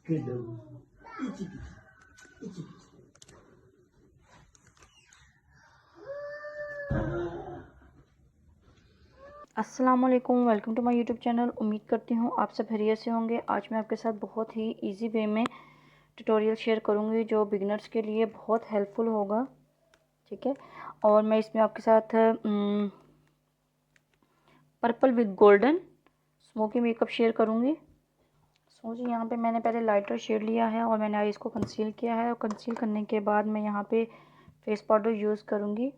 अस्सलाम वालेकुम, welcome to my YouTube channel. उम्मीद करती हूँ आप सब खैरियत से होंगे। आज मैं आपके साथ बहुत ही इजी वे में ट्यूटोरियल शेयर करूँगी जो बिगिनर्स के लिए बहुत हेल्पफुल होगा। ठीक है, और मैं इसमें आपके साथ purple with golden smoky makeup share करूँगी। सो जी, यहाँ पे मैंने पहले लाइटर शेड लिया है और मैंने आईज को कंसील किया है, और कंसील करने के बाद मैं यहाँ पे फेस पाउडर यूज़ करूँगी।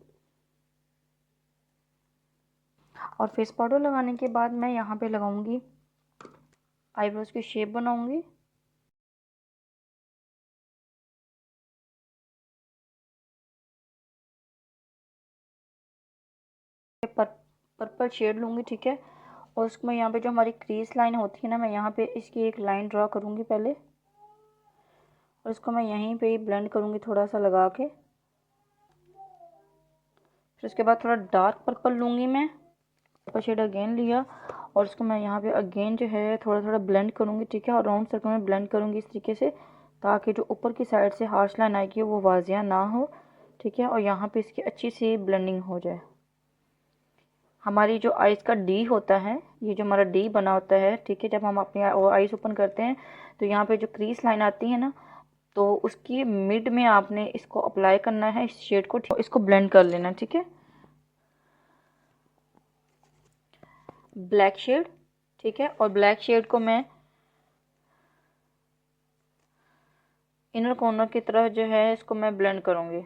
और फेस पाउडर लगाने के बाद मैं यहाँ पे लगाऊंगी, आईब्रोज की शेप बनाऊंगी। पर्पल शेड लूँगी, ठीक है। और उसमें यहाँ पे जो हमारी क्रीज लाइन होती है ना, मैं यहाँ पे इसकी एक लाइन ड्रा करूँगी पहले, और इसको मैं यहीं पे ही ब्लेंड करूँगी थोड़ा सा लगा के। फिर उसके बाद थोड़ा डार्क पर्पल लूँगी, मैं पर्पल शेड अगेन लिया, और उसको मैं यहाँ पे अगेन जो है थोड़ा थोड़ा ब्लेंड करूँगी, ठीक है। और राउंड सर्कल में ब्लेंड करूँगी इस तरीके से, ताकि जो ऊपर की साइड से हार्श लाइन आएगी वो वाजिया ना हो, ठीक है। और यहाँ पे इसकी अच्छी सी ब्लेंडिंग हो जाए। हमारी जो आइज़ का डी होता है, ये जो हमारा डी बना होता है, ठीक है, जब हम अपनी आइज़ ओपन करते हैं तो यहाँ पे जो क्रीज लाइन आती है ना, तो उसकी मिड में आपने इसको अप्लाई करना है, इस शेड को, इसको ब्लेंड कर लेना, ठीक है। ब्लैक शेड, ठीक है। और ब्लैक शेड को मैं इनर कॉर्नर की तरफ जो है इसको मैं ब्लेंड करूँगी।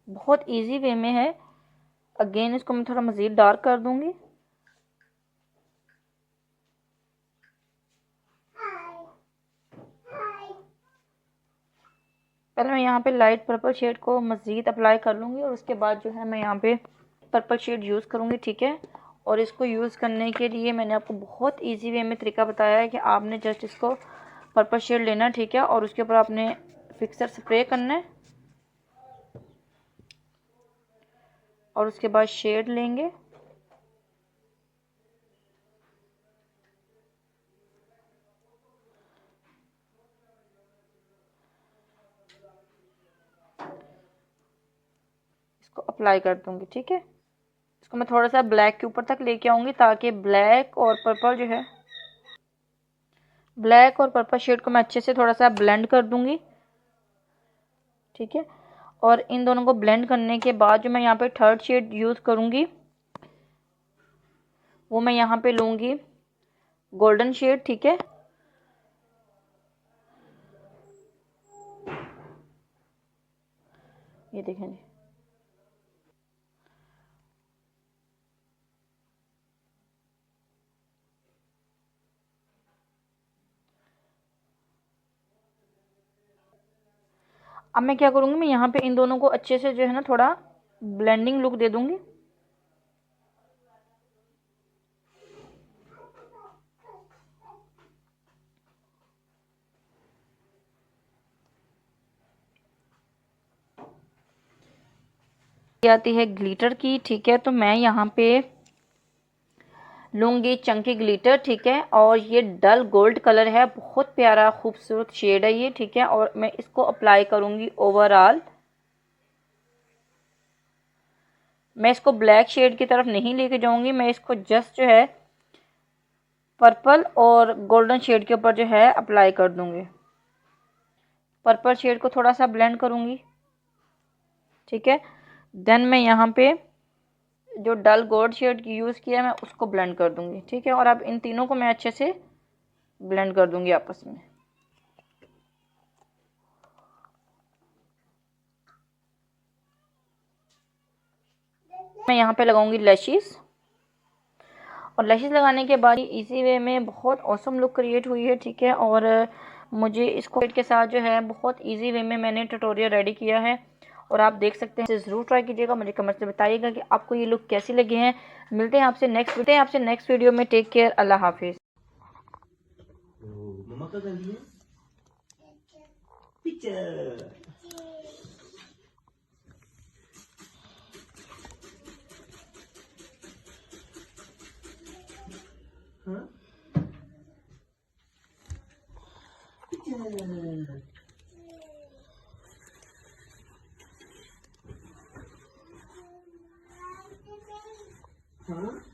बहुत इजी वे में है। अगेन इसको मैं थोड़ा मज़ीद डार्क कर दूंगी। पहले मैं यहाँ पे लाइट पर्पल शेड को मज़ीद अप्लाई कर लूँगी, और उसके बाद जो है मैं यहाँ पे पर्पल शेड यूज़ करूँगी, ठीक है। और इसको यूज़ करने के लिए मैंने आपको बहुत इजी वे में तरीका बताया है कि आपने जस्ट इसको पर्पल शेड लेना, ठीक है, और उसके ऊपर आपने फिक्सर स्प्रे करना है, और उसके बाद शेड लेंगे, इसको अप्लाई कर दूँगी, ठीक है। इसको मैं थोड़ा सा ब्लैक के ऊपर तक लेके आऊँगी, ताकि ब्लैक और पर्पल जो है, ब्लैक और पर्पल शेड को मैं अच्छे से थोड़ा सा ब्लेंड कर दूँगी, ठीक है। और इन दोनों को ब्लेंड करने के बाद जो मैं यहाँ पे थर्ड शेड यूज़ करूँगी, वो मैं यहाँ पे लूँगी गोल्डन शेड, ठीक है। ये देखें जी, अब मैं क्या करूँगी, मैं यहाँ पे इन दोनों को अच्छे से जो है ना थोड़ा ब्लेंडिंग लुक दे दूँगी। आती है ग्लिटर की, ठीक है, तो मैं यहाँ पे लूँगी चंकी ग्लिटर, ठीक है। और ये डल गोल्ड कलर है, बहुत प्यारा खूबसूरत शेड है ये, ठीक है। और मैं इसको अप्लाई करूँगी ओवरऑल। मैं इसको ब्लैक शेड की तरफ नहीं लेके जाऊँगी, मैं इसको जस्ट जो है पर्पल और गोल्डन शेड के ऊपर जो है अप्लाई कर दूँगी। पर्पल शेड को थोड़ा सा ब्लेंड करूँगी, ठीक है। देन मैं यहाँ पे जो डल गोल्ड शेड यूज़ किया मैं उसको ब्लेंड कर दूँगी, ठीक है। और अब इन तीनों को मैं अच्छे से ब्लेंड कर दूँगी आपस में। मैं यहाँ पे लगाऊंगी लैशेस, और लैशेस लगाने के बाद इजी वे में बहुत औसम लुक क्रिएट हुई है, ठीक है। और मुझे इसको के साथ जो है बहुत इजी वे में मैंने ट्यूटोरियल रेडी किया है, और आप देख सकते हैं, इसे ज़रूर ट्राई कीजिएगा। मुझे कमेंट में बताइएगा कि आपको ये लुक कैसे लगे हैं। मिलते हैं आपसे नेक्स्ट वीडियो में। टेक केयर, अल्लाह हाफिज़। मम्मा का कर लिए पिक्चर। हाँ पिक्चर। हाँ